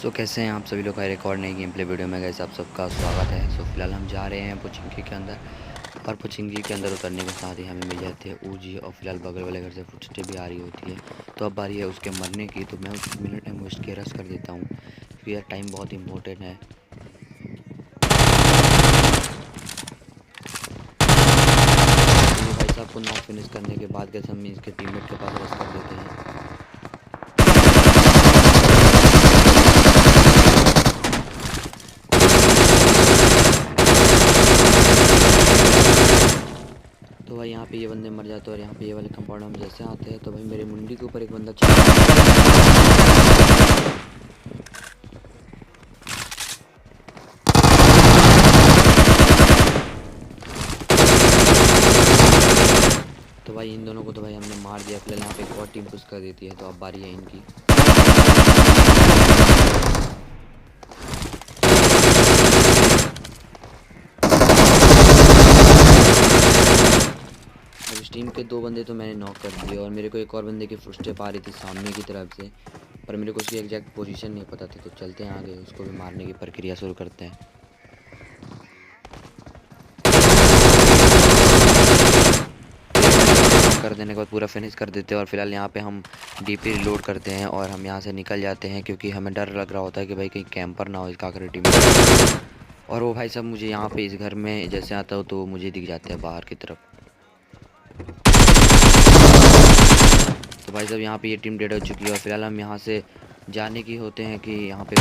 सो कैसे हैं आप सभी लोग का रिकॉर्ड नई गेम प्ले वीडियो में कैसे आप सबका स्वागत है। सो फिलहाल हम जा रहे हैं पुचिंगी के अंदर और पुचिंगी के अंदर उतरने के साथ ही हमें मिल जाते हैं ऊजी और फिलहाल बगल वाले घर से फुटस्टेप भी आ रही होती है। तो अब बारी है उसके मरने की, तो मैं उस मिनट टाइम वेस्ट के रस कर देता हूँ क्योंकि यार टाइम बहुत इंपॉर्टेंट है। तो ये भाई साहब को नॉक फिनिश करने के बाद कैसे हम इसके टीममेट के पास रस कर देते हैं। तो भाई यहाँ पे ये बंदे मर जाते हैं और यहाँ पे ये वाले कंपाउंड में जैसे आते हैं तो भाई मेरे मुंडी के ऊपर एक बंदा चढ़ तो भाई इन दोनों को तो भाई हमने मार दिया। फिलहाल यहाँ पे एक और टीम पुश कर देती है, तो अब बारी है इनकी। अब इस टीम के दो बंदे तो मैंने नॉक कर दिए और मेरे को एक और बंदे की फुटस्टेप आ रही थी सामने की तरफ से, पर मेरे को उसकी एग्जैक्ट पोजीशन नहीं पता थी। तो चलते हैं आगे, उसको भी मारने की प्रक्रिया शुरू करते हैं। कर देने के बाद पूरा फिनिश कर देते हैं और फिलहाल यहाँ पे हम डीपी रिलोड करते हैं और हम यहाँ से निकल जाते हैं क्योंकि हमें डर लग रहा होता है कि भाई कहीं कैंपर ना हो इसका आखिरी टीम। और वो भाई साहब मुझे यहाँ पे इस घर में जैसे आता हो तो मुझे दिख जाते हैं बाहर की तरफ। तो भाई साहब यहाँ पे ये टीम डेड हो चुकी है और फिलहाल हम यहाँ से जाने की होते हैं कि यहाँ पे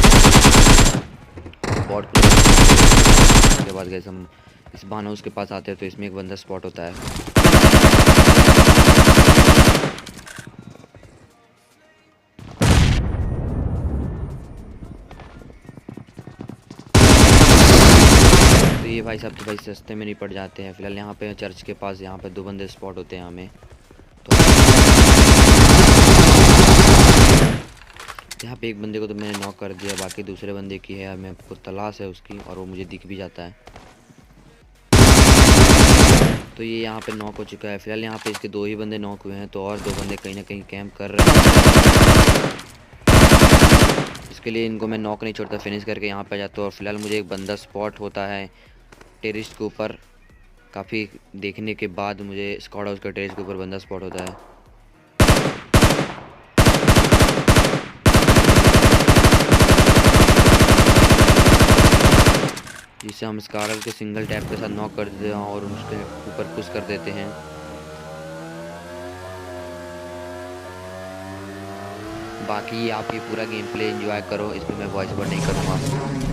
स्पॉट के बाद गए हम इस बानोस के पास आते हैं तो इसमें एक बंदा स्पॉट होता है। तो ये भाई साहब तो भाई सस्ते में निपट जाते हैं। फिलहाल यहाँ पे चर्च के पास यहाँ पे दो बंदे स्पॉट होते हैं हमें। तो यहाँ पे एक बंदे को तो मैंने नॉक कर दिया, बाकी दूसरे बंदे की है हमें को तलाश है उसकी और वो मुझे दिख भी जाता है। तो ये यहाँ पे नॉक हो चुका है। फिलहाल यहाँ पे इसके दो ही बंदे नॉक हुए हैं, तो और दो बंदे कहीं ना कहीं कैंप कर रहे हैं। इसके लिए इनको मैं नॉक नहीं छोड़ता, फिनिश करके यहाँ पे जाता हूँ। और फिलहाल मुझे एक बंदा स्पॉट होता है टेरिस के ऊपर। काफ़ी देखने के बाद मुझे स्क्वाड हाउस का टेरिस के ऊपर बंदा स्पॉट होता है। जिसे हम स्कारल के सिंगल टैप के साथ नॉक कर देते हैं और उसके ऊपर पुश कर देते हैं। बाकी आप ये पूरा गेम प्ले एंजॉय करो, इस पर मैं वॉइस ओवर नहीं करूँगा।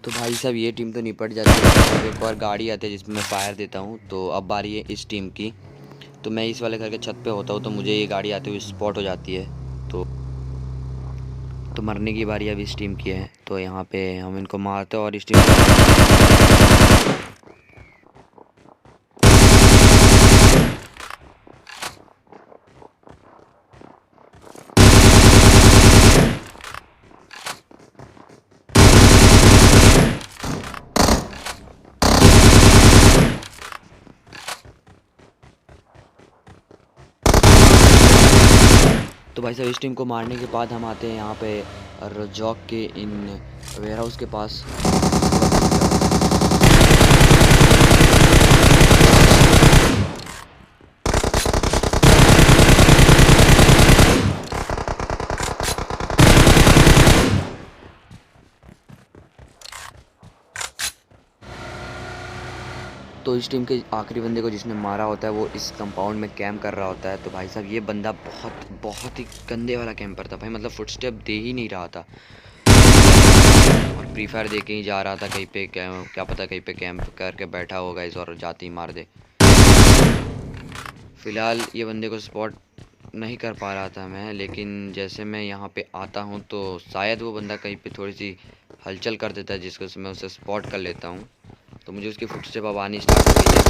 तो भाई साहब ये टीम तो निपट जाती है। एक और गाड़ी आती है जिसमें मैं फायर देता हूँ। तो अब बारी है इस टीम की। तो मैं इस वाले घर के छत पे होता हूँ तो मुझे ये गाड़ी आती हुई स्पॉट हो जाती है। तो मरने की बारी अब इस टीम की है। तो यहाँ पे हम इनको मारते हैं और इस टीम तो भाई साहब इस टीम को मारने के बाद हम आते हैं यहाँ पे रजॉक के इन वेयर हाउस के पास। तो इस टीम के आखिरी बंदे को जिसने मारा होता है वो इस कंपाउंड में कैंप कर रहा होता है। तो भाई साहब ये बंदा बहुत बहुत ही गंदे वाला कैंपर था भाई, मतलब फुटस्टेप दे ही नहीं रहा था। और फ्री फायर दे के ही जा रहा था कहीं पे, क्या पता कहीं पे कैंप करके बैठा होगा इस और जाते ही मार दे। फ़िलहाल ये बंदे को स्पॉट नहीं कर पा रहा था मैं, लेकिन जैसे मैं यहाँ पे आता हूँ तो शायद वो बंदा कहीं पे थोड़ी सी हलचल कर देता है, जिसको मैं उसे स्पॉट कर लेता हूँ। तो मुझे उसकी फुटस्टेप अब आनी स्टार्ट हो गई है।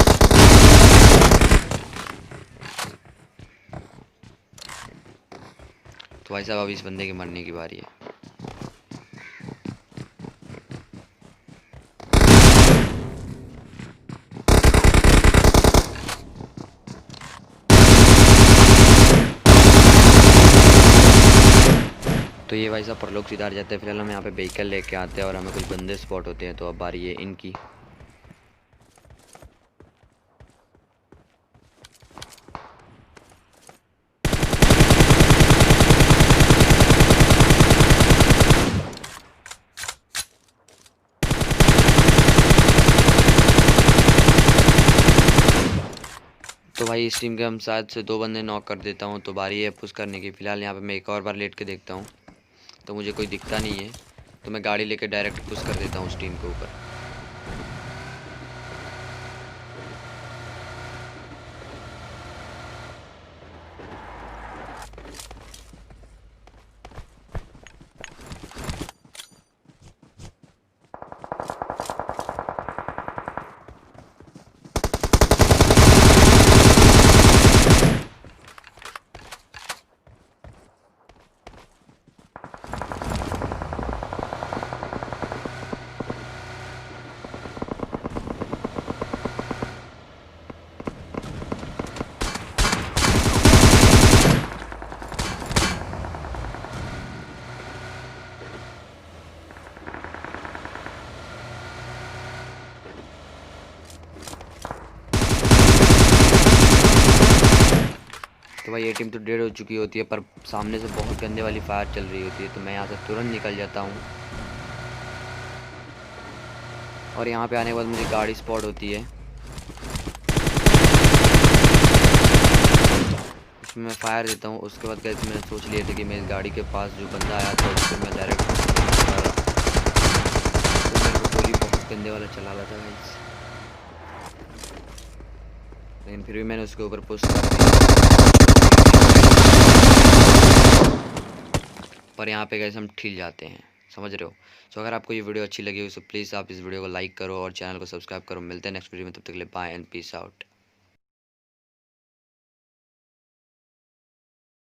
तो भाई साहब अब इस बंदे के मरने की बारी है। तो ये भाई साहब परलोक सिधार जाते हैं। फिलहाल हम यहाँ पे व्हीकल लेके आते हैं और हमें कुछ बंदे स्पॉट होते हैं। तो अब बारी है इनकी। तो भाई इस टीम के हम शायद से 2 बंदे नॉक कर देता हूँ। तो बारी है पुश करने की। फ़िलहाल यहाँ पे मैं एक और बार लेट के देखता हूँ, तो मुझे कोई दिखता नहीं है। तो मैं गाड़ी लेके डायरेक्ट पुश कर देता हूँ उस टीम के ऊपर। तो भाई ये टीम तो डेड हो चुकी होती है, पर सामने से बहुत गंदे वाली फायर चल रही होती है। तो मैं यहाँ से तुरंत निकल जाता हूँ और यहाँ पे आने के बाद मुझे गाड़ी स्पॉट होती है। उसमें मैं फायर देता हूँ। उसके बाद गाइस मैंने सोच लिया था कि मैं इस गाड़ी के पास जो बंदा आया था उसको मैं डायरेक्ट मारा। तो मेरे को गोली बहुत गंदे वाला चला रहा था गाइस, लेकिन फिर भी मैंने उसके ऊपर पुश कर दिया। पर यहाँ पे गाइस हम ठिल जाते हैं, समझ रहे हो। सो अगर आपको ये वीडियो अच्छी लगी हो तो प्लीज़ आप इस वीडियो को लाइक करो और चैनल को सब्सक्राइब करो। मिलते हैं नेक्स्ट वीडियो में, तब तक के लिए बाय एंड पीस आउट।